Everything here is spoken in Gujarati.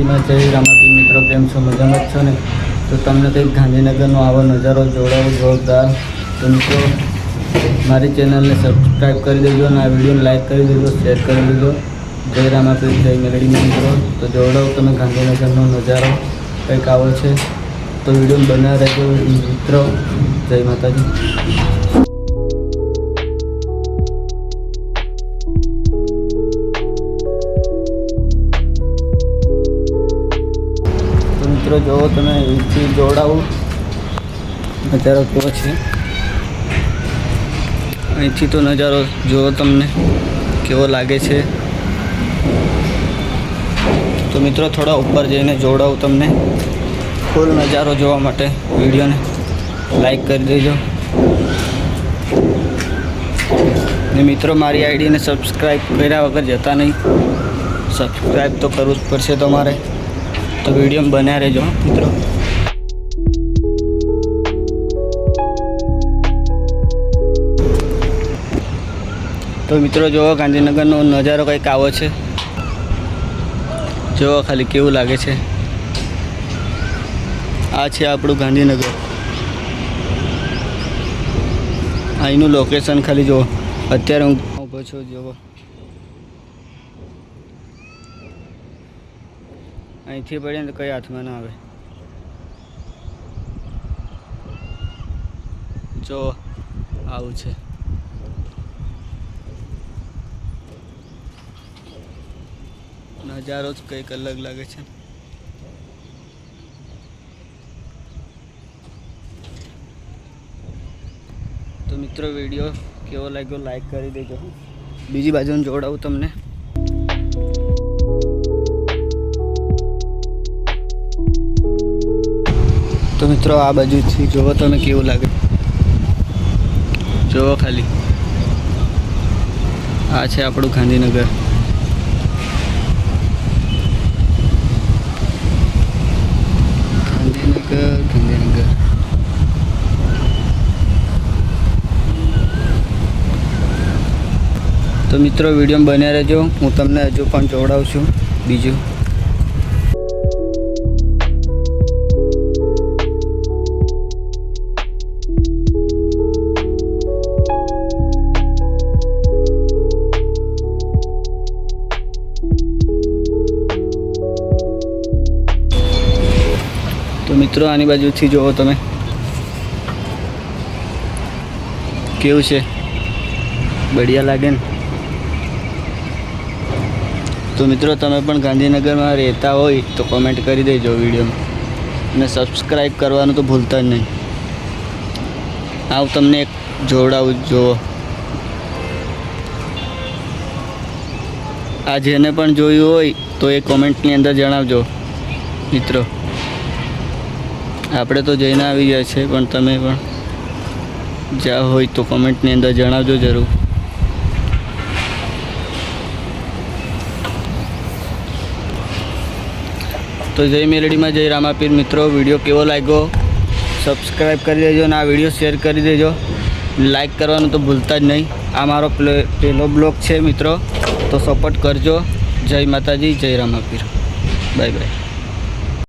મેલડીમાં જય રામાપીર મિત્રો, કેમ છો? મજામાં જ છો ને? તો તમને કંઈક ગાંધીનગરનો આવો નજારો જોડાવો જોરદાર. તો મિત્રો મારી ચેનલને સબસ્ક્રાઈબ કરી દેજો અને આ વિડીયોને લાઈક કરી દેજો, શેર કરી દેજો. જય રામાપીર જય મેલડીમાં મિત્રો. તો જોડાવો તમે, ગાંધીનગરનો નજારો કંઈક આવો છે. તો વિડીયો બનાવી રહેજો મિત્રો. જય માતાજી. મિત્રો જોવો તમે, અહીંથી જોડાવું નજારો કેવો છે. અહીંથી તો નજારો જોવો તમને કેવો લાગે છે. તો મિત્રો થોડા ઉપર જઈને જોડાવું તમને ફૂલ નજારો જોવા માટે. વિડીયોને લાઈક કરી દેજો ને મિત્રો મારી આઈડીને સબસ્ક્રાઈબ કર્યા વગર જતા નહીં. સબસ્ક્રાઈબ તો કરવું જ પડશે તમારે. તો વિડીયો બન્યા રહેજો મિત્રો. તો મિત્રો જુઓ ગાંધીનગરનો નજારો કંઈક આવો છે. જુઓ ખાલી કેવું લાગે છે. આ છે આપણું ગાંધીનગર. અહીંનું લોકેશન ખાલી જુઓ. અત્યારે હું ઊભો છું. જુઓ અહીંથી પડીએ ને તો કંઈ હાથમાં ના આવે. જો આવું છે. નજારો જ કંઈક અલગ લાગે છે. તો મિત્રો વિડીયો કેવો લાગ્યો લાઈક કરી દેજો. બીજી બાજુને જોડાવું તમને. તો મિત્રો આ બાજુથી જોવો તમે કેવું લાગે. જોવો ખાલી. આ છે આપણું ગાંધીનગર. ગાંધીનગર. તો મિત્રો વિડીયો બન્યા રહેજો. હું તમને હજુ પણ જોડાવું છું બીજું. તો મિત્રો આની બાજુથી જુઓ તમે કેવું છે. બઢિયા લાગે ને? તો મિત્રો તમે પણ ગાંધીનગરમાં રહેતા હોય તો કોમેન્ટ કરી દેજો વિડીયોમાં અને સબસ્ક્રાઈબ કરવાનું તો ભૂલતા જ નહીં. આવું તમને એક જોડાવું જુઓ. આ જેને પણ જોયું હોય તો એ કોમેન્ટની અંદર જણાવજો મિત્રો. આપણે તો જઈને આવી ગયા છે, પણ તમે પણ જ્યાં હોય તો કોમેન્ટની અંદર જણાવજો જરૂર. તો જય મેલડીમાં જય રામાપીર મિત્રો. વિડીયો કેવો લાગ્યો સબસ્ક્રાઈબ કરી દેજો અને આ વિડીયો શેર કરી દેજો. લાઈક કરવાનું તો ભૂલતા જ નહીં. આ મારો પહેલો બ્લોગ છે મિત્રો, તો સપોર્ટ કરજો. જય માતાજી જય રામાપીર. Bye bye.